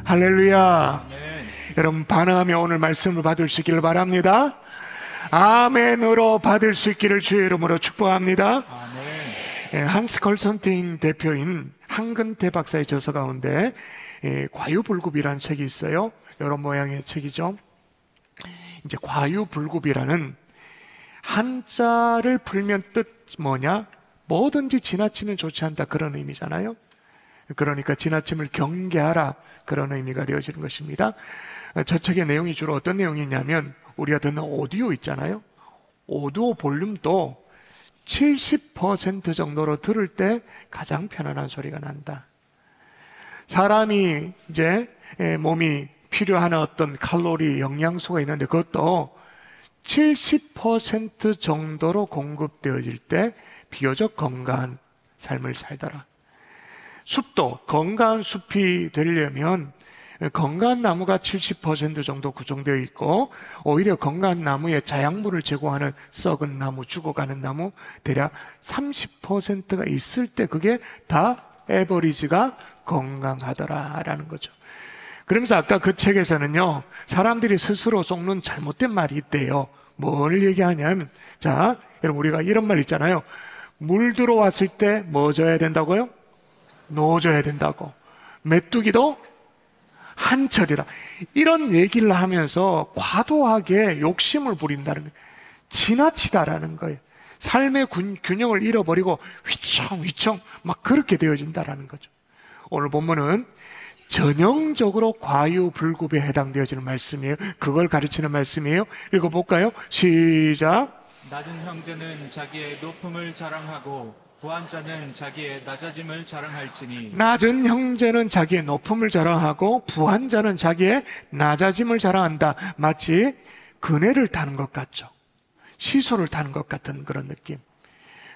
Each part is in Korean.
할렐루야. 여러분 반응하며 오늘 말씀을 받을 수 있기를 바랍니다. 아멘으로 받을 수 있기를 주의 이름으로 축복합니다. 한스 컬선팅 대표인 한근태 박사의 저서 가운데 과유불급이라는 책이 있어요. 이런 모양의 책이죠. 이제 과유불급이라는 한자를 풀면 뜻 뭐냐? 뭐든지 지나치면 좋지 않다, 그런 의미잖아요. 그러니까 지나침을 경계하라, 그런 의미가 되어지는 것입니다. 저 책의 내용이 주로 어떤 내용이냐면, 우리가 듣는 오디오 있잖아요. 오디오 볼륨도 70% 정도로 들을 때 가장 편안한 소리가 난다. 사람이 이제 몸이 필요한 어떤 칼로리, 영양소가 있는데 그것도 70% 정도로 공급되어질 때 비교적 건강한 삶을 살더라. 숲도 건강한 숲이 되려면 건강한 나무가 70% 정도 구성되어 있고, 오히려 건강한 나무에 자양분을 제공하는 썩은 나무, 죽어가는 나무 대략 30%가 있을 때 그게 다 에버리지가 건강하더라라는 거죠. 그러면서 아까 그 책에서는요, 사람들이 스스로 쏟는 잘못된 말이 있대요. 뭘 얘기하냐면, 자, 여러분 우리가 이런 말 있잖아요. 물 들어왔을 때 뭐 줘야 된다고요? 넣어줘야 된다고. 메뚜기도 한철이다. 이런 얘기를 하면서 과도하게 욕심을 부린다는 거예요. 지나치다라는 거예요. 삶의 균형을 잃어버리고 휘청휘청 막 그렇게 되어진다라는 거죠. 오늘 본문은 전형적으로 과유불급에 해당되어지는 말씀이에요. 그걸 가르치는 말씀이에요. 읽어볼까요? 시작. 낮은 형제는 자기의 높음을 자랑하고 부한 자는 자기의 낮아짐을 자랑할지니. 낮은 형제는 자기의 높음을 자랑하고 부한 자는 자기의 낮아짐을 자랑한다. 마치 그네를 타는 것 같죠. 시소를 타는 것 같은 그런 느낌.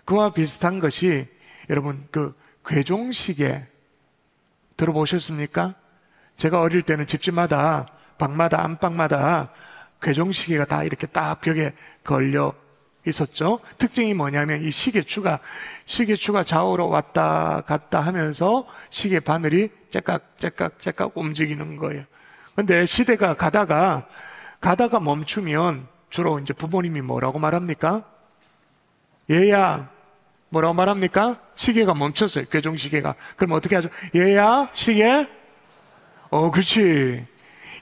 그와 비슷한 것이 여러분 그 괴종시계 들어보셨습니까? 제가 어릴 때는 집집마다 방마다 안방마다 괴종시계가 다 이렇게 딱 벽에 걸려 있었죠. 특징이 뭐냐면 이 시계추가 좌우로 왔다 갔다 하면서 시계 바늘이 째깍 움직이는 거예요. 근데 시대가 가다가 멈추면 주로 이제 부모님이 뭐라고 말합니까? 얘야 뭐라고 말합니까? 시계가 멈췄어요. 괴종시계가. 그럼 어떻게 하죠? 얘야 시계? 그렇지.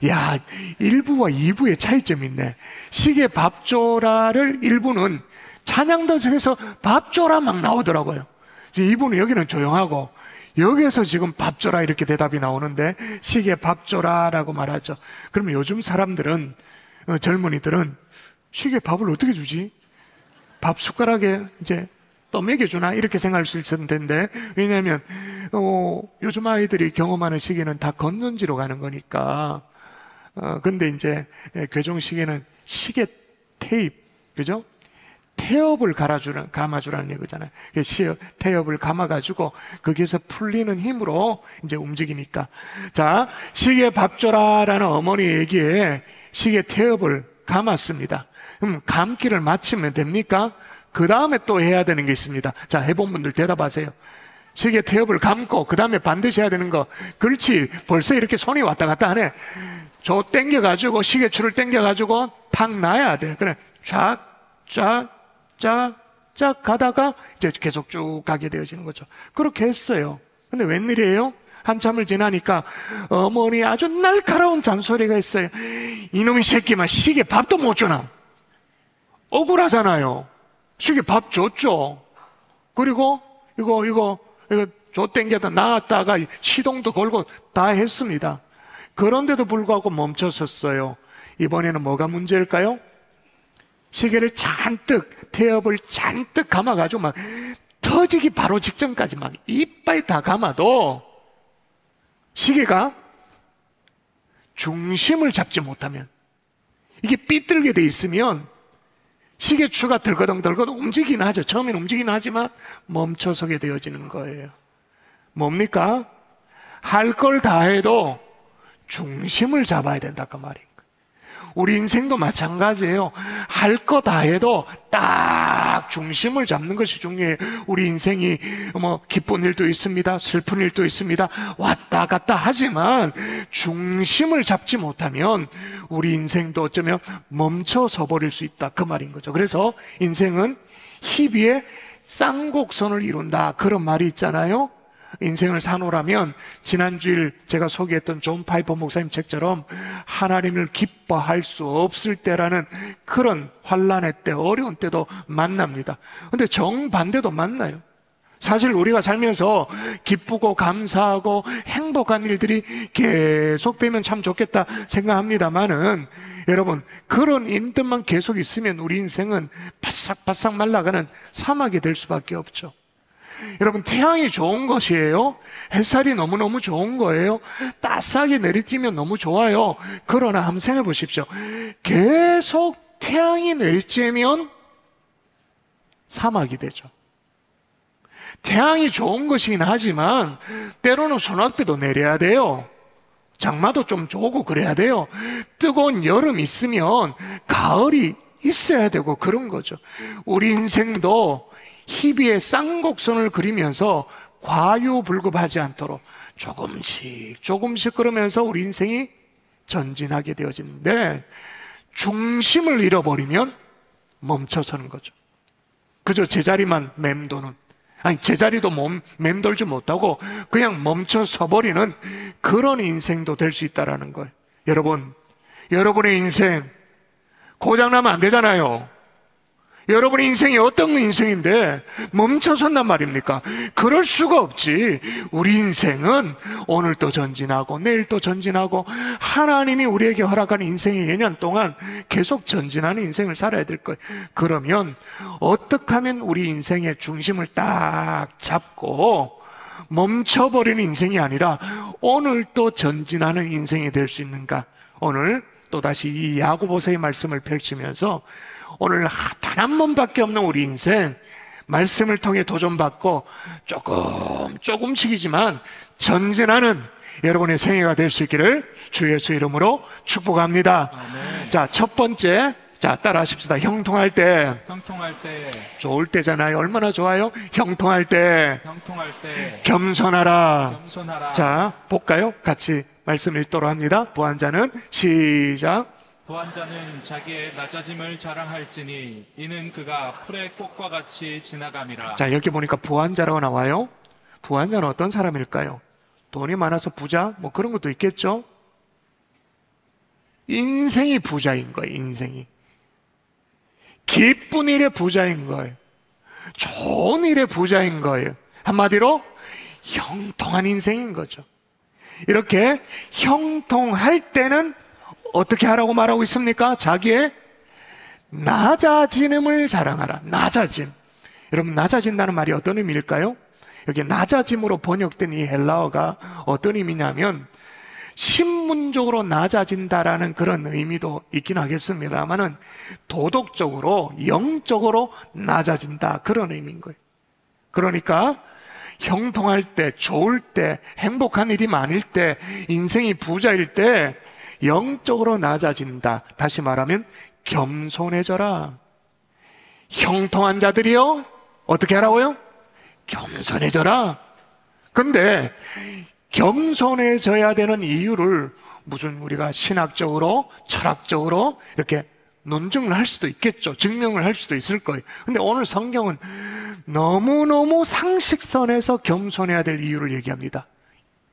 야, 1부와 2부의 차이점이 있네. 시계 밥 줘라를 1부는 찬양단석에서 밥 줘라 막 나오더라고요. 2부는 여기는 조용하고 여기에서 지금 밥 줘라 이렇게 대답이 나오는데 시계 밥 줘라라고 말하죠. 그러면 요즘 사람들은, 젊은이들은 시계 밥을 어떻게 주지? 밥 숟가락에 이제 떠먹여주나 이렇게 생각할 수 있을 텐데, 왜냐하면 요즘 아이들이 경험하는 시계는 다 건전지로 가는 거니까. 근데 이제 괴종시계는 시계 테이프, 그죠? 태엽을 감아주라는 얘기잖아요. 태엽을 감아가지고 거기에서 풀리는 힘으로 이제 움직이니까. 자, 시계 밥 줘라라는 어머니의 얘기에 시계 태엽을 감았습니다. 그럼 감기를 마치면 됩니까? 그 다음에 또 해야 되는 게 있습니다. 자, 해본 분들 대답하세요. 시계 태엽을 감고 그 다음에 반드시 해야 되는 거. 그렇지, 벌써 이렇게 손이 왔다 갔다 하네. 저 땡겨가지고 시계추를 땡겨가지고 탁 놔야 돼. 그래, 쫙 가다가 이제 계속 쭉 가게 되어지는 거죠. 그렇게 했어요. 근데 웬일이에요? 한참을 지나니까 어머니 아주 날카로운 잔소리가 있어요. 이놈의 새끼만 시계 밥도 못 주나? 억울하잖아요. 시계 밥 줬죠. 그리고 이거 줘 땡겨다 놨다가 시동도 걸고 다 했습니다. 그런데도 불구하고 멈췄었어요. 이번에는 뭐가 문제일까요? 시계를 태엽을 잔뜩 감아가지고 막 터지기 바로 직전까지 막 이빨 다 감아도 시계가 중심을 잡지 못하면, 이게 삐뚤게 돼 있으면 시계추가 덜거덩 움직이긴 하죠. 처음엔 움직이긴 하지만 멈춰서게 되어지는 거예요. 뭡니까? 할 걸 다 해도 중심을 잡아야 된다 그 말인 거예요. 우리 인생도 마찬가지예요. 할 거 다 해도 딱 중심을 잡는 것이 중요해요. 우리 인생이 기쁜 일도 있습니다, 슬픈 일도 있습니다, 왔다 갔다 하지만 중심을 잡지 못하면 우리 인생도 어쩌면 멈춰서 버릴 수 있다, 그 말인 거죠. 그래서 인생은 희비의 쌍곡선을 이룬다, 그런 말이 있잖아요. 인생을 사노라면 지난주일 제가 소개했던 존 파이퍼 목사님 책처럼 하나님을 기뻐할 수 없을 때라는 그런 환난의 때, 어려운 때도 만납니다. 근데 정반대도 만나요. 사실 우리가 살면서 기쁘고 감사하고 행복한 일들이 계속되면 참 좋겠다 생각합니다만은, 여러분, 그런 인들만 계속 있으면 우리 인생은 바싹바싹 말라가는 사막이 될 수밖에 없죠. 여러분, 태양이 좋은 것이에요. 햇살이 너무너무 좋은 거예요. 따스하게 내리쬐면 너무 좋아요. 그러나 한번 생각해 보십시오. 계속 태양이 내리쬐면 사막이 되죠. 태양이 좋은 것이긴 하지만 때로는 소낙비도 내려야 돼요. 장마도 좀 오고 그래야 돼요. 뜨거운 여름이 있으면 가을이 있어야 되고 그런 거죠. 우리 인생도 희비의 쌍곡선을 그리면서 과유불급하지 않도록 조금씩 조금씩 그러면서 우리 인생이 전진하게 되어지는데, 중심을 잃어버리면 멈춰서는 거죠. 그저 제자리만 맴도는, 아니 제자리도 맴돌지 못하고 그냥 멈춰서 버리는 그런 인생도 될 수 있다는 거예요. 여러분, 여러분의 인생 고장나면 안 되잖아요. 여러분의 인생이 어떤 인생인데 멈춰선단 말입니까? 그럴 수가 없지. 우리 인생은 오늘 또 전진하고 내일 또 전진하고, 하나님이 우리에게 허락하는 인생의 예년 동안 계속 전진하는 인생을 살아야 될 거예요. 그러면 어떻게 하면 우리 인생의 중심을 딱 잡고 멈춰버리는 인생이 아니라 오늘 또 전진하는 인생이 될 수 있는가? 오늘 또다시 이 야고보서의 말씀을 펼치면서 오늘 단 한 번밖에 없는 우리 인생, 말씀을 통해 도전받고 조금씩이지만 전진하는 여러분의 생애가 될 수 있기를 주 예수 이름으로 축복합니다. 아멘. 자, 첫 번째, 자, 따라 하십시다. 형통할 때. 형통할 때. 좋을 때잖아요. 얼마나 좋아요? 형통할 때. 형통할 때. 겸손하라. 겸손하라. 자, 볼까요? 같이 말씀 읽도록 합니다. 부한자는 시작. 부한자는 자기의 낮아짐을 자랑할지니 이는 그가 풀의 꽃과 같이 지나감이라. 자, 여기 보니까 부한자라고 나와요. 부한자는 어떤 사람일까요? 돈이 많아서 부자? 뭐 그런 것도 있겠죠? 인생이 부자인 거예요. 인생이 기쁜 일의 부자인 거예요. 좋은 일의 부자인 거예요. 한마디로 형통한 인생인 거죠. 이렇게 형통할 때는 어떻게 하라고 말하고 있습니까? 자기의 낮아짐을 자랑하라. 낮아짐. 여러분, 낮아진다는 말이 어떤 의미일까요? 여기 낮아짐으로 번역된 이 헬라어가 어떤 의미냐면 신문적으로 낮아진다라는 그런 의미도 있긴 하겠습니다만은 도덕적으로, 영적으로 낮아진다, 그런 의미인 거예요. 그러니까 형통할 때, 좋을 때, 행복한 일이 많을 때, 인생이 부자일 때 영적으로 낮아진다. 다시 말하면 겸손해져라. 형통한 자들이요, 어떻게 하라고요? 겸손해져라. 근데 겸손해져야 되는 이유를 무슨 우리가 신학적으로, 철학적으로 이렇게 논증을 할 수도 있겠죠. 증명을 할 수도 있을 거예요. 근데 오늘 성경은 너무너무 상식선에서 겸손해야 될 이유를 얘기합니다.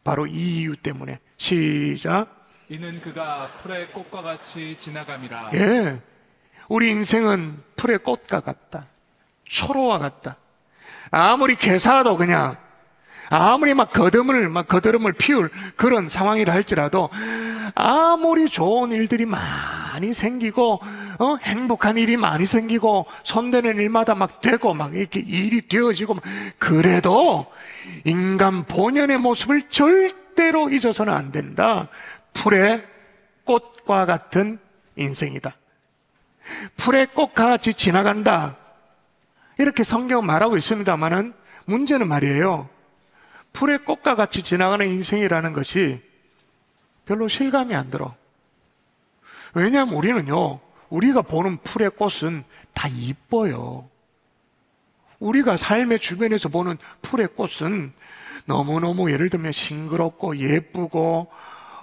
바로 이 이유 때문에. 시작. 이는 그가 풀의 꽃과 같이 지나감이라. 예, 우리 인생은 풀의 꽃과 같다. 초로와 같다. 아무리 개사도 그냥 아무리 거드름을 피울 그런 상황이라 할지라도, 아무리 좋은 일들이 많이 생기고 행복한 일이 많이 생기고 손대는 일마다 막 되고 막 이렇게 일이 되어지고, 그래도 인간 본연의 모습을 절대로 잊어서는 안 된다. 풀의 꽃과 같은 인생이다. 풀의 꽃과 같이 지나간다. 이렇게 성경은 말하고 있습니다만은 문제는 말이에요, 풀의 꽃과 같이 지나가는 인생이라는 것이 별로 실감이 안 들어. 왜냐하면 우리가 보는 풀의 꽃은 다 이뻐요. 우리가 삶의 주변에서 보는 풀의 꽃은 너무너무 예를 들면 싱그럽고 예쁘고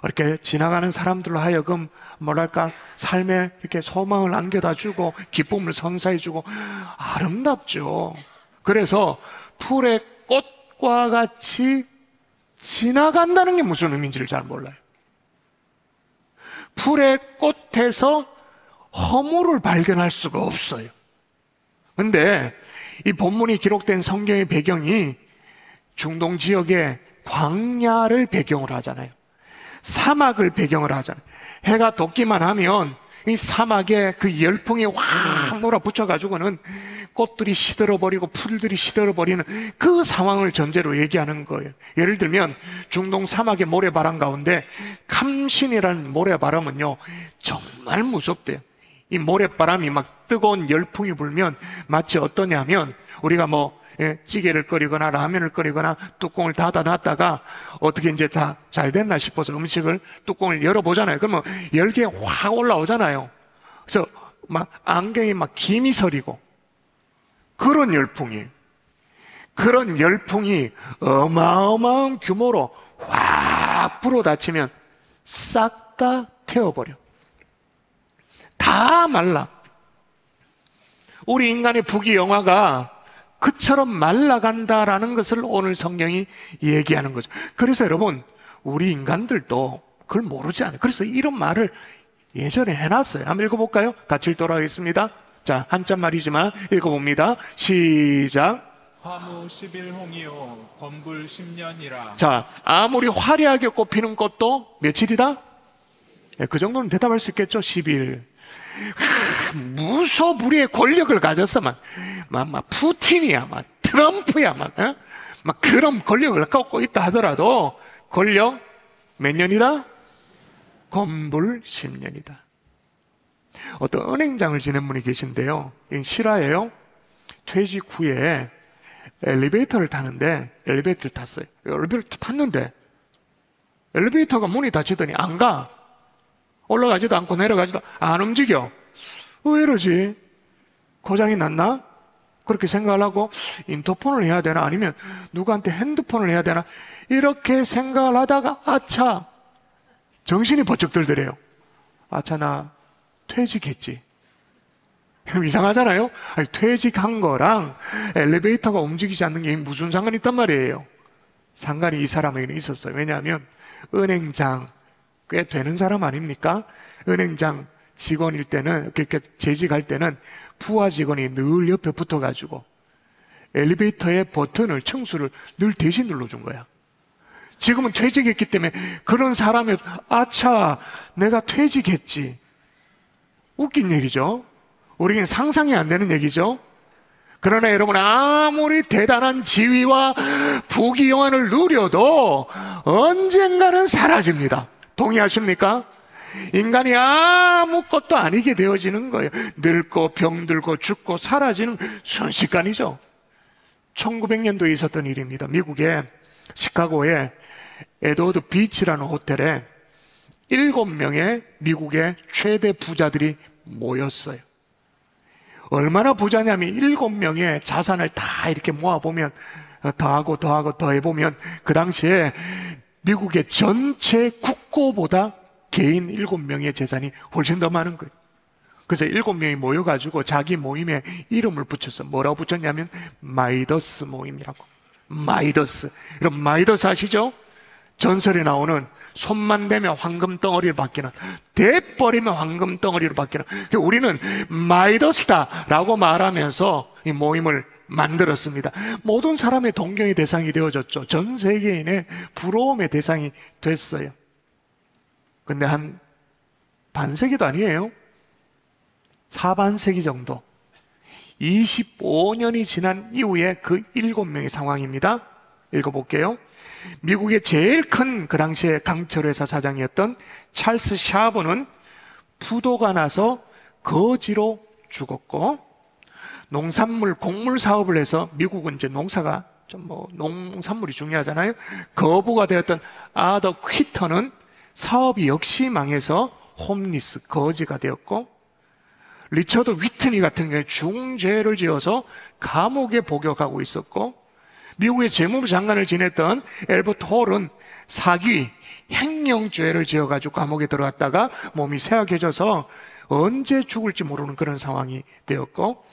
이렇게 지나가는 사람들로 하여금 뭐랄까 삶에 이렇게 소망을 안겨다 주고 기쁨을 선사해 주고 아름답죠. 그래서 풀의 꽃과 같이 지나간다는 게 무슨 의미인지를 잘 몰라요. 풀의 꽃에서 허물을 발견할 수가 없어요. 근데 이 본문이 기록된 성경의 배경이 중동 지역의 광야를 배경으로 하잖아요. 사막을 배경으로 하잖아요. 해가 돋기만 하면 이 사막에 그 열풍이 확 몰아붙여가지고는 꽃들이 시들어버리고 풀들이 시들어버리는 그 상황을 전제로 얘기하는 거예요. 예를 들면 중동 사막의 모래바람 가운데 감신이라는 모래바람은요 정말 무섭대요. 이 모래바람이 막 뜨거운 열풍이 불면 마치 어떠냐면 우리가 찌개를 끓이거나 라면을 끓이거나 뚜껑을 닫아놨다가 어떻게 이제 다 잘 됐나 싶어서 음식을 뚜껑을 열어보잖아요. 그러면 열기에 확 올라오잖아요. 그래서 막 안경이 막 김이 서리고 그런 열풍이에요. 그런 열풍이 어마어마한 규모로 확 불어닥치면 싹 다 태워버려. 다 말라. 우리 인간의 부귀영화가 그처럼 말라간다라는 것을 오늘 성경이 얘기하는 거죠. 그래서 여러분, 우리 인간들도 그걸 모르지 않아요. 그래서 이런 말을 예전에 해놨어요. 한번 읽어볼까요? 같이 읽도록 하겠습니다. 자, 한자말이지만 읽어봅니다. 시작. 화무 11홍이요 건불 10년이라. 자, 아무리 화려하게 꽃피는 꽃도 며칠이다? 그 정도는 대답할 수 있겠죠? 10일. 무소불위의 권력을 가졌어. 막 푸틴이야, 막 트럼프야, 막 그런 권력을 갖고 있다 하더라도 권력 몇 년이다? 건불 10년이다. 어떤 은행장을 지낸 분이 계신데요. 이 실화예요. 퇴직 후에 엘리베이터를 타는데 엘리베이터를 탔어요. 엘리베이터 탔는데 엘리베이터가 문이 닫히더니 안 가. 올라가지도 않고 내려가지도 안 움직여. 왜 이러지? 고장이 났나? 그렇게 생각을 하고 인터폰을 해야 되나 아니면 누구한테 핸드폰을 해야 되나 이렇게 생각을 하다가 아차 정신이 번쩍 들더래요. 아차 나 퇴직했지. 이상하잖아요. 아니, 퇴직한 거랑 엘리베이터가 움직이지 않는 게 무슨 상관이 있단 말이에요. 상관이 이 사람에게는 있었어요. 왜냐하면 은행장 꽤 되는 사람 아닙니까? 은행장 직원일 때는 그렇게 재직할 때는 부하 직원이 늘 옆에 붙어가지고 엘리베이터의 버튼을 청수를 늘 대신 눌러준 거야. 지금은 퇴직했기 때문에 그런 사람이 아차 내가 퇴직했지. 웃긴 얘기죠. 우리에겐 상상이 안 되는 얘기죠. 그러나 여러분 아무리 대단한 지위와 부귀영화를 누려도 언젠가는 사라집니다. 동의하십니까? 인간이 아무것도 아니게 되어지는 거예요. 늙고 병들고 죽고 사라지는 순식간이죠. 1900년도에 있었던 일입니다. 미국의 시카고의 에드워드 비치라는 호텔에 7명의 미국의 최대 부자들이 모였어요. 얼마나 부자냐면 7명의 자산을 다 이렇게 모아보면 더하고 더해보면 그 당시에 미국의 전체 국고보다 개인 7명의 재산이 훨씬 더 많은 거예요. 그래서 7명이 모여가지고 자기 모임에 이름을 붙였어. 뭐라고 붙였냐면 마이더스 모임이라고. 마이더스. 여러분 마이더스 아시죠? 전설에 나오는 손만 대면 황금 덩어리를 받기는, 대버리면 황금 덩어리를 받기는. 우리는 마이더스다 라고 말하면서 이 모임을 만들었습니다. 모든 사람의 동경의 대상이 되어졌죠. 전 세계인의 부러움의 대상이 됐어요. 근데 한 반세기도 아니에요. 사반세기 정도, 25년이 지난 이후에 그 7명의 상황입니다. 읽어볼게요. 미국의 제일 큰 그 당시에 강철회사 사장이었던 찰스 샤브는 부도가 나서 거지로 죽었고, 농산물 곡물 사업을 해서, 미국은 이제 농사가 좀 농산물이 중요하잖아요. 거부가 되었던 아더 퀴터는 사업이 역시 망해서 홈리스, 거지가 되었고, 리처드 위트니 같은 경우에 중죄를 지어서 감옥에 복역하고 있었고, 미국의 재무부 장관을 지냈던 엘버트 홀은 사기, 횡령죄를 지어가지고 감옥에 들어갔다가 몸이 쇠약해져서 언제 죽을지 모르는 그런 상황이 되었고,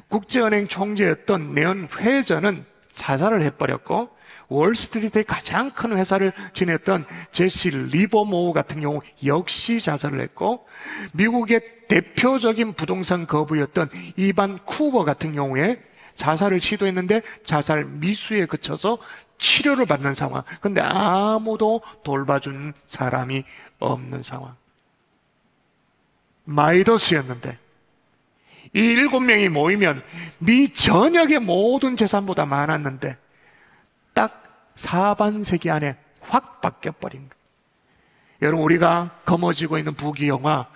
국제은행 총재였던 내연 회전은 자살을 해버렸고, 월스트리트의 가장 큰 회사를 지냈던 제시 리버모어 같은 경우 역시 자살을 했고, 미국의 대표적인 부동산 거부였던 이반 쿠버 같은 경우에 자살을 시도했는데 자살 미수에 그쳐서 치료를 받는 상황. 근데 아무도 돌봐준 사람이 없는 상황. 마이더스였는데 이 7명이 모이면 미 전역의 모든 재산보다 많았는데 딱 4반세기 안에 확 바뀌어버린 거예요. 여러분, 우리가 거머쥐고 있는 부귀영화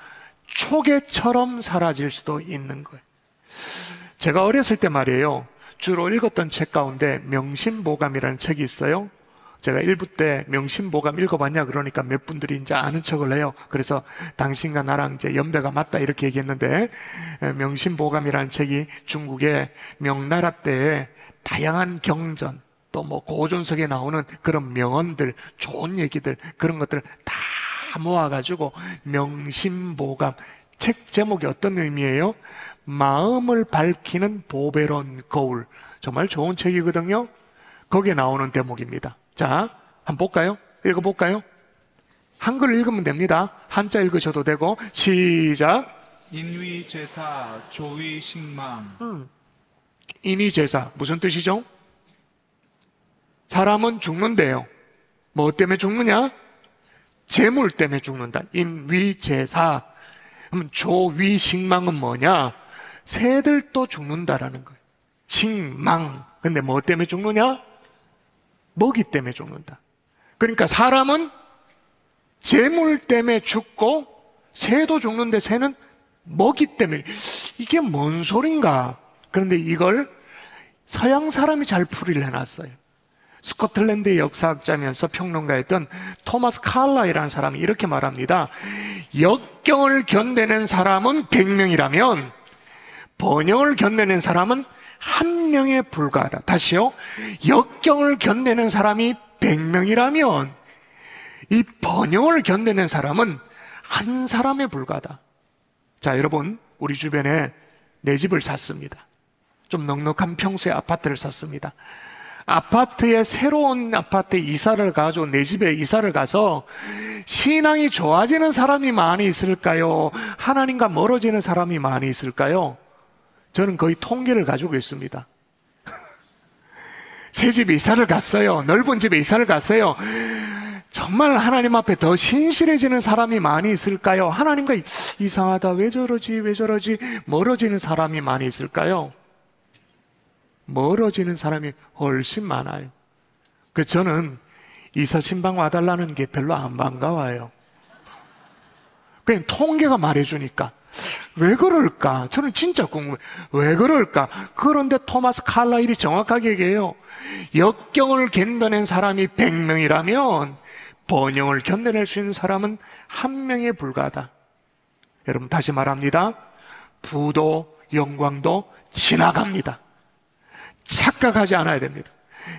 초계처럼 사라질 수도 있는 거예요. 제가 어렸을 때 말이에요, 주로 읽었던 책 가운데 명심보감이라는 책이 있어요. 제가 1부 때 명심보감 읽어봤냐 그러니까 몇 분들이 이제 아는 척을 해요. 그래서 당신과 나랑 이제 연배가 맞다 이렇게 얘기했는데, 명심보감이라는 책이 중국의 명나라 때의 다양한 경전, 또 뭐 고전석에 나오는 그런 명언들, 좋은 얘기들, 그런 것들을 다 모아가지고 명심보감. 책 제목이 어떤 의미예요? 마음을 밝히는 보배로운 거울. 정말 좋은 책이거든요. 거기에 나오는 대목입니다. 자, 한번 볼까요? 읽어볼까요? 한글 읽으면 됩니다. 한자 읽으셔도 되고. 시작. 인위제사 조위식망. 인위제사 무슨 뜻이죠? 사람은 죽는데요. 뭐 때문에 죽느냐? 재물 때문에 죽는다. 인위제사. 그럼 조위식망은 뭐냐? 새들도 죽는다라는 거예요. 식망. 근데 뭐 때문에 죽느냐? 먹이 때문에 죽는다. 그러니까 사람은 재물 때문에 죽고 새도 죽는데 새는 먹이 때문에. 이게 뭔 소린가? 그런데 이걸 서양 사람이 잘 풀이를 해놨어요. 스코틀랜드의 역사학자면서 평론가였던 토마스 칼라이라는 사람이 이렇게 말합니다. 역경을 견뎌낸 사람은 100명이라면 번영을 견뎌낸 사람은 1명에 불과하다. 다시요. 역경을 견뎌낸 사람이 100명이라면 이 번영을 견뎌낸 사람은 한 사람에 불과하다. 자, 여러분, 우리 주변에 내 집을 샀습니다. 좀 넉넉한 평수의 아파트를 샀습니다. 아파트에 새로운 아파트에 이사를 가서 내 집에 이사를 가서 신앙이 좋아지는 사람이 많이 있을까요? 하나님과 멀어지는 사람이 많이 있을까요? 저는 거의 통계를 가지고 있습니다. 새 집에 이사를 갔어요. 넓은 집에 이사를 갔어요. 정말 하나님 앞에 더 신실해지는 사람이 많이 있을까요? 하나님과 이상하다, 왜 저러지 멀어지는 사람이 많이 있을까요? 멀어지는 사람이 훨씬 많아요. 그래서 저는 이사 신방 와달라는 게 별로 안 반가워요. 그냥 통계가 말해주니까. 왜 그럴까? 저는 진짜 궁금해요. 왜 그럴까? 그런데 토마스 칼라일이 정확하게 얘기해요. 역경을 견뎌낸 사람이 100명이라면 번영을 견뎌낼 수 있는 사람은 1명에 불과하다. 여러분, 다시 말합니다. 부도 영광도 지나갑니다. 착각하지 않아야 됩니다.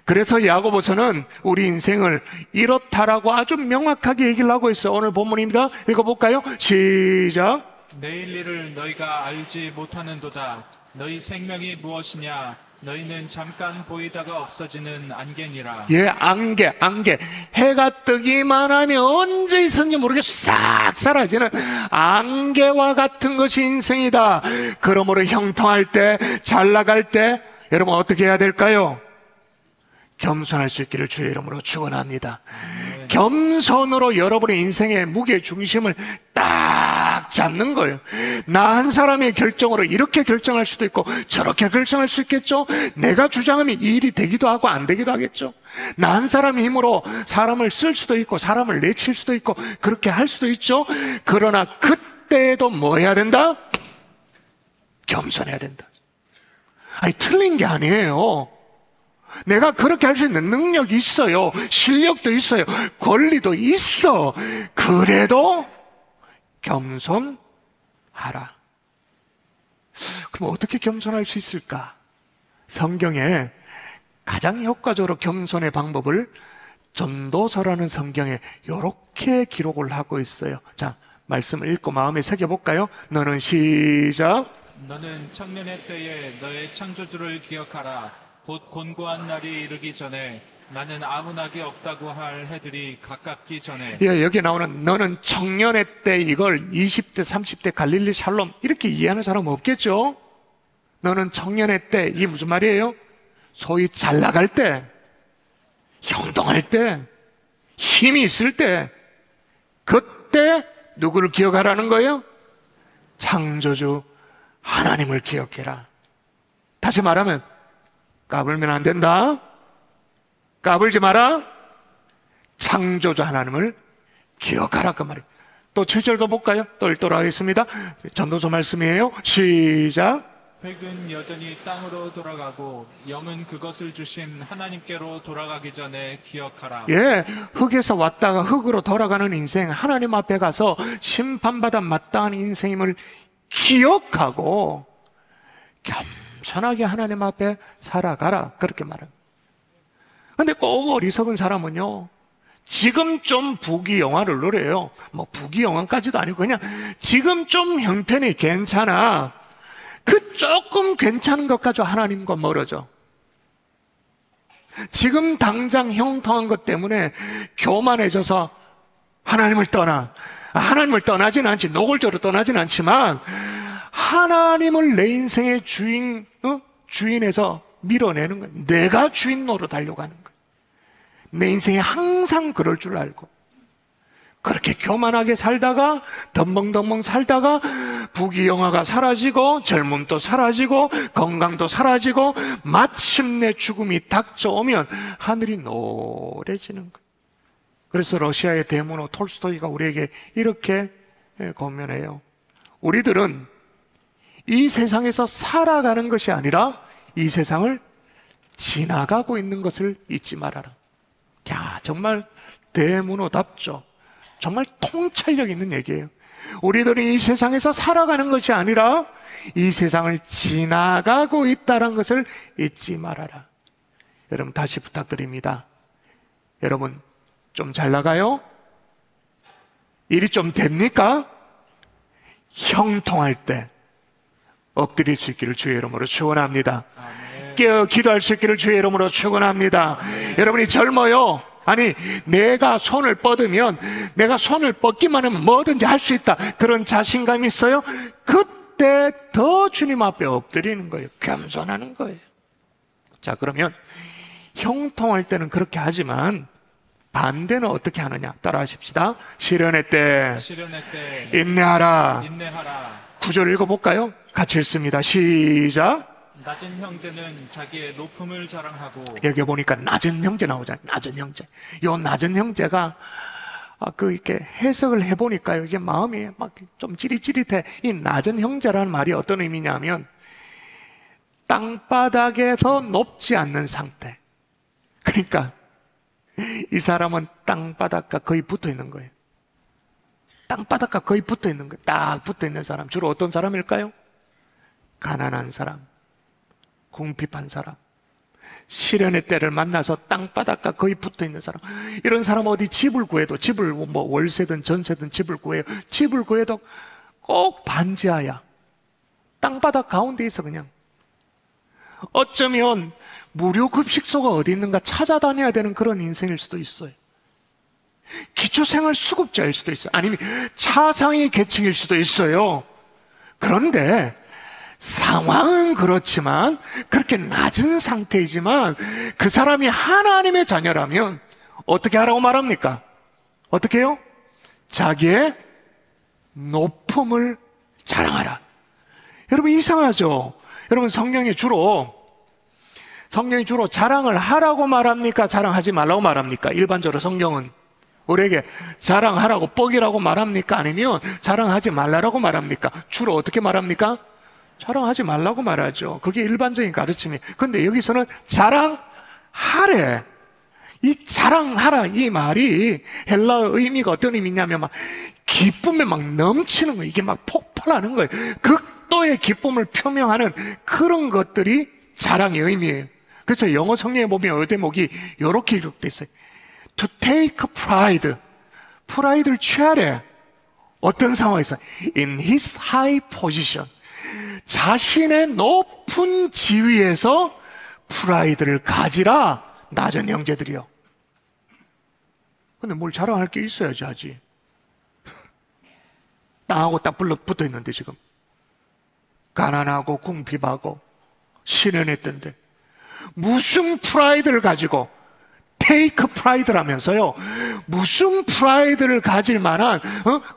그래서 야고보서는 우리 인생을 이렇다라고 아주 명확하게 얘기를 하고 있어요. 오늘 본문입니다. 읽어볼까요? 시작. 내일 일을 너희가 알지 못하는도다. 너희 생명이 무엇이냐? 너희는 잠깐 보이다가 없어지는 안개니라. 예, 안개. 해가 뜨기만 하면 언제 있었는지 모르게 싹 사라지는 안개와 같은 것이 인생이다. 그러므로 형통할 때, 잘 나갈 때 여러분 어떻게 해야 될까요? 겸손할 수 있기를 주의 이름으로 축원합니다. 겸손으로 여러분의 인생의 무게 중심을 딱 잡는 거예요. 나 한 사람의 결정으로 이렇게 결정할 수도 있고 저렇게 결정할 수 있겠죠. 내가 주장하면 이 일이 되기도 하고 안 되기도 하겠죠. 나 한 사람의 힘으로 사람을 쓸 수도 있고 사람을 내칠 수도 있고 그렇게 할 수도 있죠. 그러나 그때도 뭐 해야 된다? 겸손해야 된다. 아니, 틀린 게 아니에요. 내가 그렇게 할 수 있는 능력이 있어요. 실력도 있어요. 권리도 있어. 그래도 겸손하라. 그럼 어떻게 겸손할 수 있을까? 성경에 가장 효과적으로 겸손의 방법을 전도서라는 성경에 이렇게 기록을 하고 있어요. 자, 말씀을 읽고 마음에 새겨볼까요? 너는 시작. 너는 청년의 때에 너의 창조주를 기억하라. 곧 곤고한 날이 이르기 전에 나는 아무 낙이 없다고 할 해들이 가깝기 전에. 예, 여기 나오는 너는 청년의 때, 이걸 20대 30대 갈릴리 샬롬 이렇게 이해하는 사람 없겠죠? 너는 청년의 때, 이게 무슨 말이에요? 소위 잘 나갈 때, 형통할 때, 힘이 있을 때, 그때 누구를 기억하라는 거예요? 창조주 하나님을 기억해라. 다시 말하면 까불면 안 된다. 까불지 마라. 창조주 하나님을 기억하라 그 말이에요. 또 7절도 볼까요? 또 읽도록 하겠습니다. 전도서 말씀이에요. 시작. 흙은 여전히 땅으로 돌아가고 영은 그것을 주신 하나님께로 돌아가기 전에 기억하라. 예, 흙에서 왔다가 흙으로 돌아가는 인생, 하나님 앞에 가서 심판받아 마땅한 인생임을 기억하고 겸손하게 하나님 앞에 살아가라, 그렇게 말합니다. 근데 꼭 어리석은 사람은요, 지금 좀 부귀영화를 노려요. 뭐 부귀영화까지도 아니고 그냥 지금 좀 형편이 괜찮아, 그 조금 괜찮은 것 가지고 하나님과 멀어져. 지금 당장 형통한 것 때문에 교만해져서 하나님을 떠나. 하나님을 떠나지는 않지, 노골적으로 떠나지는 않지만 하나님을 내 인생의 주인에서 밀어내는 거예요. 내가 주인 노릇 하려고 하는 거예요. 내 인생에 항상 그럴 줄 알고 그렇게 교만하게 살다가 덤벙덤벙 살다가 부귀영화가 사라지고 젊음도 사라지고 건강도 사라지고 마침내 죽음이 닥쳐오면 하늘이 노래지는 거예요. 그래서 러시아의 대문호 톨스토이가 우리에게 이렇게 권면해요. 우리들은 이 세상에서 살아가는 것이 아니라 이 세상을 지나가고 있는 것을 잊지 말아라. 야, 정말 대문호답죠. 정말 통찰력 있는 얘기예요. 우리들이 이 세상에서 살아가는 것이 아니라 이 세상을 지나가고 있다는 것을 잊지 말아라. 여러분, 다시 부탁드립니다. 여러분, 좀 잘 나가요? 일이 좀 됩니까? 형통할 때 엎드릴 수 있기를 주의 이름으로 축원합니다. 깨어 기도할 수 있기를 주의 이름으로 축원합니다. 여러분이 젊어요. 아니, 내가 손을 뻗으면, 내가 손을 뻗기만 하면 뭐든지 할 수 있다, 그런 자신감이 있어요? 그때 더 주님 앞에 엎드리는 거예요. 겸손하는 거예요. 자, 그러면 형통할 때는 그렇게 하지만 반대는 어떻게 하느냐? 따라 하십시다. 시련의 때 인내하라. 9절 읽어볼까요? 같이 읽습니다. 시작. 낮은 형제는 자기의 높음을 자랑하고. 여기 보니까 낮은 형제 나오잖아요. 낮은 형제. 요 낮은 형제가 이렇게 해석을 해보니까요, 이게 마음이 막 좀 찌릿찌릿해. 이 낮은 형제라는 말이 어떤 의미냐면 땅바닥에서 높지 않는 상태. 그러니까 이 사람은 땅바닥과 거의 붙어 있는 거예요. 땅바닥과 거의 붙어 있는 거예요. 딱 붙어 있는 사람. 주로 어떤 사람일까요? 가난한 사람, 궁핍한 사람, 시련의 때를 만나서 땅바닥과 거의 붙어 있는 사람. 이런 사람 어디 집을 구해도, 집을 뭐 월세든 전세든 집을 구해요. 집을 구해도 꼭 반지하야. 땅바닥 가운데 있어. 그냥 어쩌면 무료 급식소가 어디 있는가 찾아다녀야 되는 그런 인생일 수도 있어요. 기초생활수급자일 수도 있어요. 아니면 차상위 계층일 수도 있어요. 그런데 상황은 그렇지만, 그렇게 낮은 상태이지만 그 사람이 하나님의 자녀라면 어떻게 하라고 말합니까? 어떻게 해요? 자기의 높음을 자랑하라. 여러분, 이상하죠? 여러분, 성경이 주로 자랑을 하라고 말합니까? 자랑하지 말라고 말합니까? 일반적으로 성경은 우리에게 자랑하라고, 뻑이라고 말합니까? 아니면 자랑하지 말라고 말합니까? 주로 어떻게 말합니까? 자랑하지 말라고 말하죠. 그게 일반적인 가르침이에요. 근데 여기서는 자랑하래. 이 자랑하라, 이 말이 헬라어 의미가 어떤 의미냐면 막 기쁨에 막 넘치는 거예요. 이게 막 폭발하는 거예요. 극도의 기쁨을 표명하는 그런 것들이 자랑의 의미예요. 그래서 영어 성경에 보면 의대목이 이렇게 기록되어 있어요. To take pride. 프라이드를 취하래. 어떤 상황에서? In his high position. 자신의 높은 지위에서 프라이드를 가지라. 낮은 형제들이요. 근데 뭘 자랑할 게 있어야지 하지. 땅하고 딱 붙어 있는데 지금 가난하고 궁핍하고 실현했던데 무슨 프라이드를 가지고 테이크 프라이드라면서요. 무슨 프라이드를 가질 만한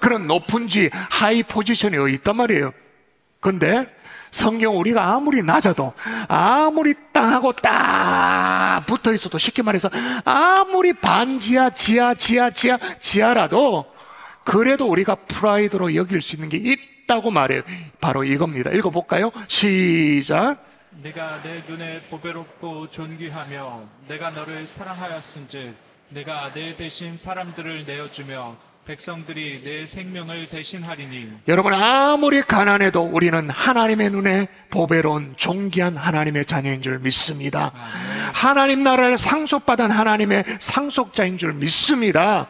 그런 높은 지 하이 포지션이 어디 있단 말이에요. 근데 성경 우리가 아무리 낮아도 아무리 땅하고 딱 붙어 있어도 쉽게 말해서 아무리 반지하 지하라도 그래도 우리가 프라이드로 여길 수 있는 게 있다고 말해요. 바로 이겁니다. 읽어볼까요? 시작. 네가 내 눈에 보배롭고 존귀하며 내가 너를 사랑하였은즉 내가 내 대신 사람들을 내어주며 백성들이 내 생명을 대신하리니. 여러분 아무리 가난해도 우리는 하나님의 눈에 보배로운 존귀한 하나님의 자녀인 줄 믿습니다. 하나님 나라를 상속받은 하나님의 상속자인 줄 믿습니다.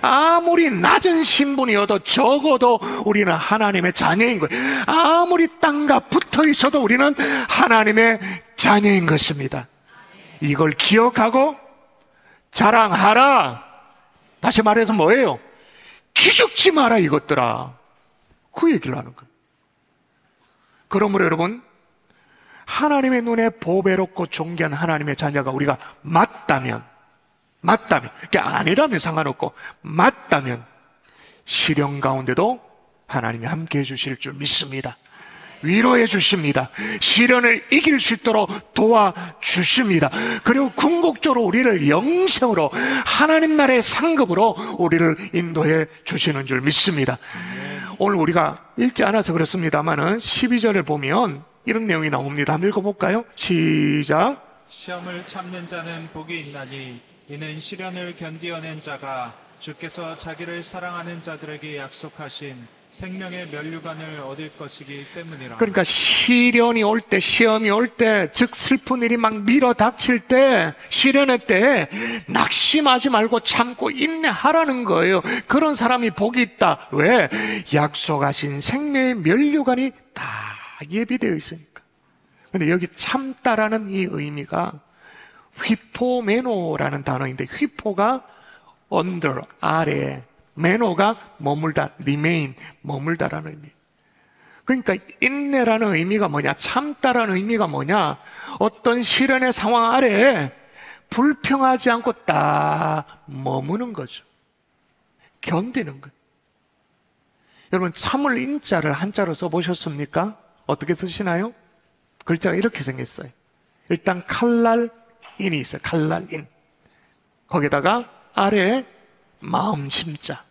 아무리 낮은 신분이어도 적어도 우리는 하나님의 자녀인 거예요. 아무리 땅과 붙어 있어도 우리는 하나님의 자녀인 것입니다. 이걸 기억하고 자랑하라. 다시 말해서 뭐예요? 기죽지 마라 이것들아. 그 얘기를 하는 거예요. 그러므로 여러분 하나님의 눈에 보배롭고 존귀한 하나님의 자녀가 우리가 맞다면 그게 아니라면 상관없고 맞다면 시련 가운데도 하나님이 함께 해주실 줄 믿습니다. 위로해 주십니다. 시련을 이길 수 있도록 도와주십니다. 그리고 궁극적으로 우리를 영생으로 하나님 나라의 상급으로 우리를 인도해 주시는 줄 믿습니다. 오늘 우리가 읽지 않아서 그렇습니다만은 12절을 보면 이런 내용이 나옵니다. 한번 읽어볼까요? 시작. 시험을 참는 자는 복이 있나니 이는 시련을 견디어낸 자가 주께서 자기를 사랑하는 자들에게 약속하신 생명의 면류관을 얻을 것이기 때문이라. 그러니까 시련이 올 때, 시험이 올 때, 즉 슬픈 일이 막 밀어닥칠 때, 시련의 때 낙심하지 말고 참고 인내하라는 거예요. 그런 사람이 복이 있다. 왜? 약속하신 생명의 면류관이 다 예비되어 있으니까. 근데 여기 참다라는 이 의미가 휘포메노라는 단어인데, 휘포가 under, 아래, 메노가 머물다, remain, 머물다라는 의미. 그러니까 인내라는 의미가 뭐냐, 참다라는 의미가 뭐냐, 어떤 시련의 상황 아래에 불평하지 않고 딱 머무는 거죠. 견디는 거예요. 여러분 참을 인자를 한자로 써보셨습니까? 어떻게 쓰시나요? 글자가 이렇게 생겼어요. 일단 칼날인이 있어요. 칼날인. 거기다가 아래에 마음 심자,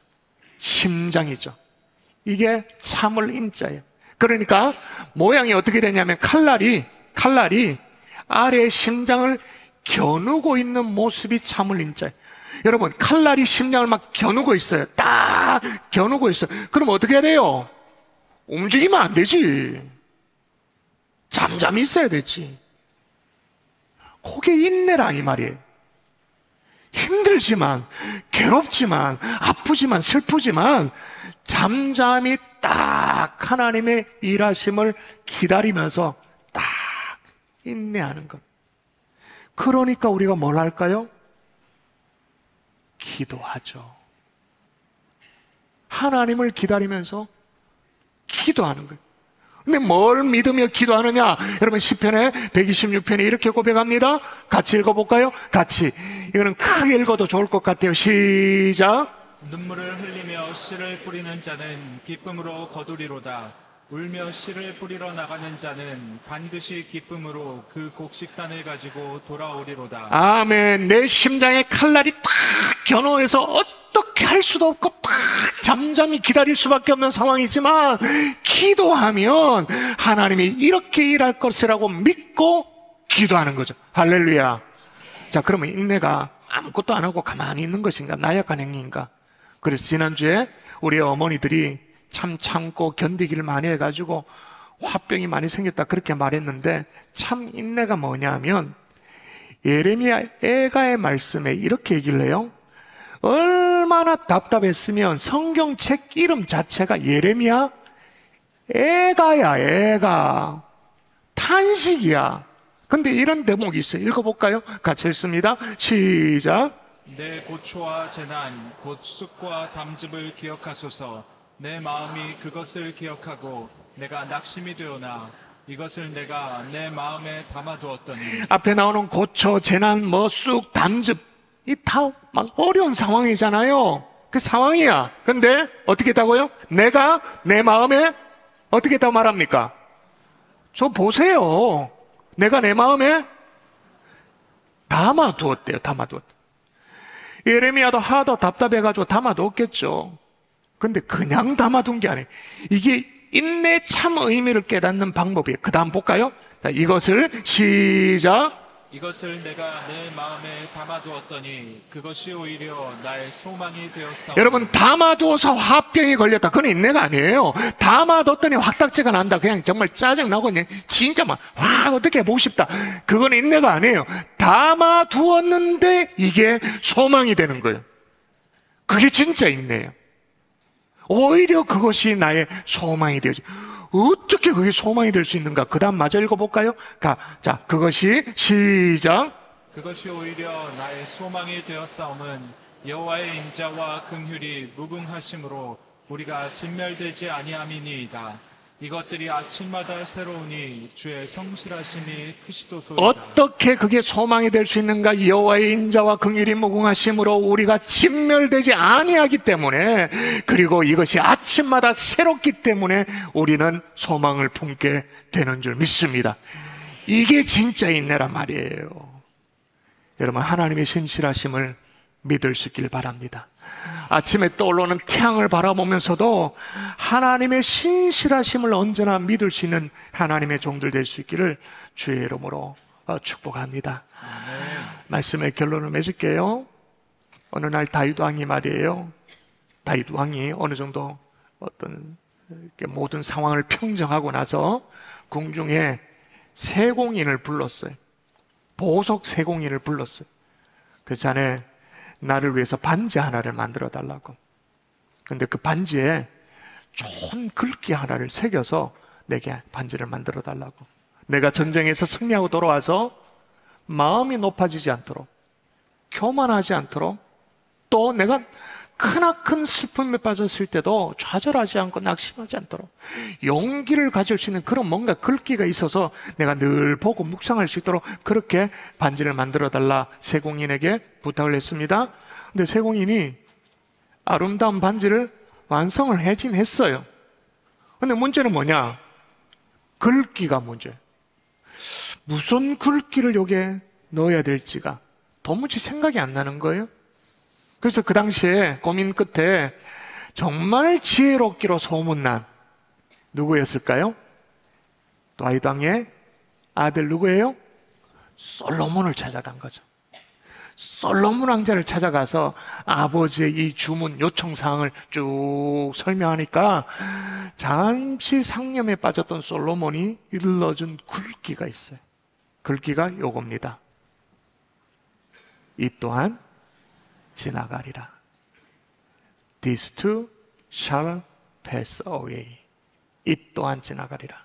심장이죠. 이게 참을 인자예요. 그러니까 모양이 어떻게 되냐면 칼날이 아래의 심장을 겨누고 있는 모습이 참을 인자예요. 여러분 칼날이 심장을 막 겨누고 있어요. 딱 겨누고 있어요. 그럼 어떻게 해야 돼요? 움직이면 안 되지. 잠잠히 있어야 되지. 그게 인내라 이 말이에요. 힘들지만, 괴롭지만, 아프지만, 슬프지만 잠잠히 딱 하나님의 일하심을 기다리면서 딱 인내하는 것. 그러니까 우리가 뭘 할까요? 기도하죠. 하나님을 기다리면서 기도하는 거예요. 근데 뭘 믿으며 기도하느냐? 여러분 시편의 126편에 이렇게 고백합니다. 같이 읽어볼까요? 같이. 이거는 크게 읽어도 좋을 것 같아요. 시작. 눈물을 흘리며 씨를 뿌리는 자는 기쁨으로 거두리로다. 울며 씨를 뿌리러 나가는 자는 반드시 기쁨으로 그 곡식단을 가지고 돌아오리로다. 아멘. 내 심장에 칼날이 딱 겨누어서 어떻게 할 수도 없고 딱 잠잠히 기다릴 수밖에 없는 상황이지만 기도하면 하나님이 이렇게 일할 것이라고 믿고 기도하는 거죠. 할렐루야. 자, 그러면 인내가 아무것도 안 하고 가만히 있는 것인가? 나약한 행위인가? 그래서 지난주에 우리 어머니들이 참 참고 견디기를 많이 해가지고 화병이 많이 생겼다 그렇게 말했는데 참 인내가 뭐냐면 예레미야 애가의 말씀에 이렇게 얘기를 해요. 얼마나 답답했으면 성경책 이름 자체가 예레미야 애가야, 애가. 탄식이야. 근데 이런 대목이 있어요. 읽어볼까요? 같이 읽습니다. 시작. 내 고초와 재난 곧 쑥과 담즙을 기억하소서. 내 마음이 그것을 기억하고 내가 낙심이 되오나 이것을 내가 내 마음에 담아두었더니. 앞에 나오는 고초, 재난, 쑥, 담즙 이 다 막 어려운 상황이잖아요. 그 상황이야. 근데 어떻게 했다고요? 내가 내 마음에 어떻게 했다고 말합니까? 저 보세요. 내가 내 마음에 담아두었대요. 담아두었대. 예레미야도 하도 답답해가지고 담아두었겠죠. 근데 그냥 담아둔 게 아니에요. 이게 인내 참 의미를 깨닫는 방법이에요. 그 다음 볼까요? 자, 이것을 시작. 이것을 내가 내 마음에 담아두었더니 그것이 오히려 나의 소망이 되었사오니. 여러분, 담아두어서 화병이 걸렸다. 그건 인내가 아니에요. 담아뒀더니 확딱지가 난다. 그냥 정말 짜증나고 그냥 진짜 막 어떻게 해보고 싶다. 그건 인내가 아니에요. 담아두었는데 이게 소망이 되는 거예요. 그게 진짜 인내예요. 오히려 그것이 나의 소망이 되어지. 어떻게 그게 소망이 될 수 있는가? 그 다음 마저 읽어볼까요? 자, 그것이 시작. 그것이 오히려 나의 소망이 되었사옴은 여호와의 인자와 긍휼이 무궁하심으로 우리가 진멸되지 아니함이니이다. 이것들이 아침마다 새로우니 주의 성실하심이 크시도소이다. 어떻게 그게 소망이 될 수 있는가? 여호와의 인자와 긍휼이 무궁하심으로 우리가 진멸되지 아니하기 때문에, 그리고 이것이 아침마다 새롭기 때문에 우리는 소망을 품게 되는 줄 믿습니다. 이게 진짜 인내란 말이에요. 여러분, 하나님의 신실하심을 믿을 수 있길 바랍니다. 아침에 떠오르는 태양을 바라보면서도 하나님의 신실하심을 언제나 믿을 수 있는 하나님의 종들 될 수 있기를 주의 이름으로 축복합니다. 말씀의 결론을 맺을게요. 어느 날 다윗 왕이 말이에요. 다윗 왕이 어느 정도 어떤 모든 상황을 평정하고 나서 궁중에 세공인을 불렀어요. 보석 세공인을 불렀어요. 그 자네 나를 위해서 반지 하나를 만들어 달라고. 근데 그 반지에 좋은 글귀 하나를 새겨서 내게 반지를 만들어 달라고. 내가 전쟁에서 승리하고 돌아와서 마음이 높아지지 않도록, 교만하지 않도록, 또 내가 크나큰 슬픔에 빠졌을 때도 좌절하지 않고 낙심하지 않도록 용기를 가질 수 있는 그런 뭔가 글귀가 있어서 내가 늘 보고 묵상할 수 있도록 그렇게 반지를 만들어 달라 세공인에게 부탁을 했습니다. 근데 세공인이 아름다운 반지를 완성을 하긴 했어요. 근데 문제는 뭐냐? 글귀가 문제. 무슨 글귀를 여기에 넣어야 될지가 도무지 생각이 안 나는 거예요. 그래서 그 당시에 고민 끝에 정말 지혜롭기로 소문난 누구였을까요? 다윗 왕의 아들 누구예요? 솔로몬을 찾아간 거죠. 솔로몬 왕자를 찾아가서 아버지의 이 주문 요청사항을 쭉 설명하니까 잠시 상념에 빠졌던 솔로몬이 일러준 글귀가 있어요. 글귀가 요겁니다. 이 또한 지나가리라. This too shall pass away. 이 또한 지나가리라.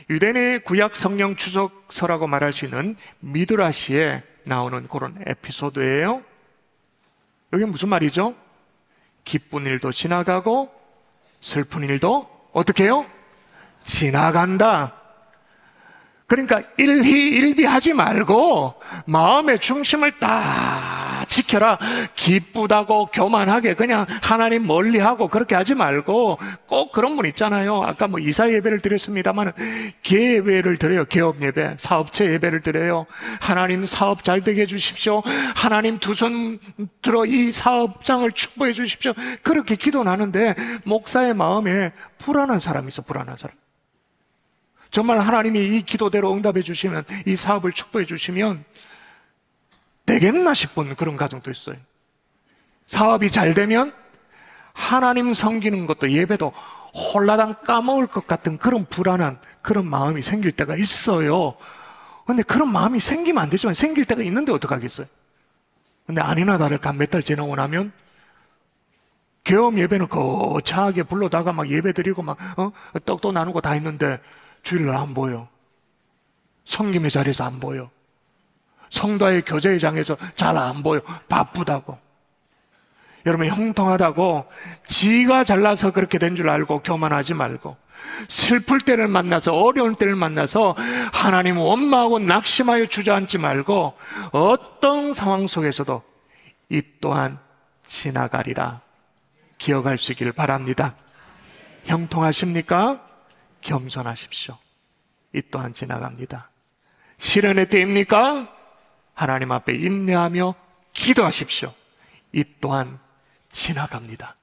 유대인의 구약 성령 추적서라고 말할 수 있는 미드라시에 나오는 그런 에피소드예요. 여기 무슨 말이죠? 기쁜 일도 지나가고 슬픈 일도 어떻게 해요? 지나간다. 그러니까 일희일비하지 말고 마음의 중심을 딱 지켜라. 기쁘다고 교만하게 그냥 하나님 멀리하고 그렇게 하지 말고, 꼭 그런 분 있잖아요. 아까 이사 예배를 드렸습니다만 개 예배를 드려요. 개업 예배, 사업체 예배를 드려요. 하나님 사업 잘 되게 해주십시오. 하나님 두 손 들어 이 사업장을 축복해 주십시오. 그렇게 기도는 하는데 목사의 마음에 불안한 사람이 있어. 불안한 사람. 정말 하나님이 이 기도대로 응답해 주시면, 이 사업을 축복해 주시면 되겠나 싶은 그런 가정도 있어요. 사업이 잘 되면 하나님 섬기는 것도 예배도 홀라당 까먹을 것 같은 그런 불안한 그런 마음이 생길 때가 있어요. 근데 그런 마음이 생기면 안 되지만 생길 때가 있는데 어떡하겠어요? 근데 아니나 다를까 몇 달 지나고 나면 계엄 예배는 거창하게 불러다가 막 예배 드리고 막 떡도 나누고 다 했는데 주일날 안 보여. 성김의 자리에서 안 보여. 성도의 교제의 장에서 잘 안 보여. 바쁘다고. 여러분, 형통하다고 지가 잘나서 그렇게 된 줄 알고 교만하지 말고, 슬플 때를 만나서, 어려운 때를 만나서 하나님 원망하고 낙심하여 주저앉지 말고, 어떤 상황 속에서도 이 또한 지나가리라 기억할 수 있기를 바랍니다. 형통하십니까? 겸손하십시오. 이 또한 지나갑니다. 시련의 때입니까? 하나님 앞에 인내하며 기도하십시오. 이 또한 지나갑니다.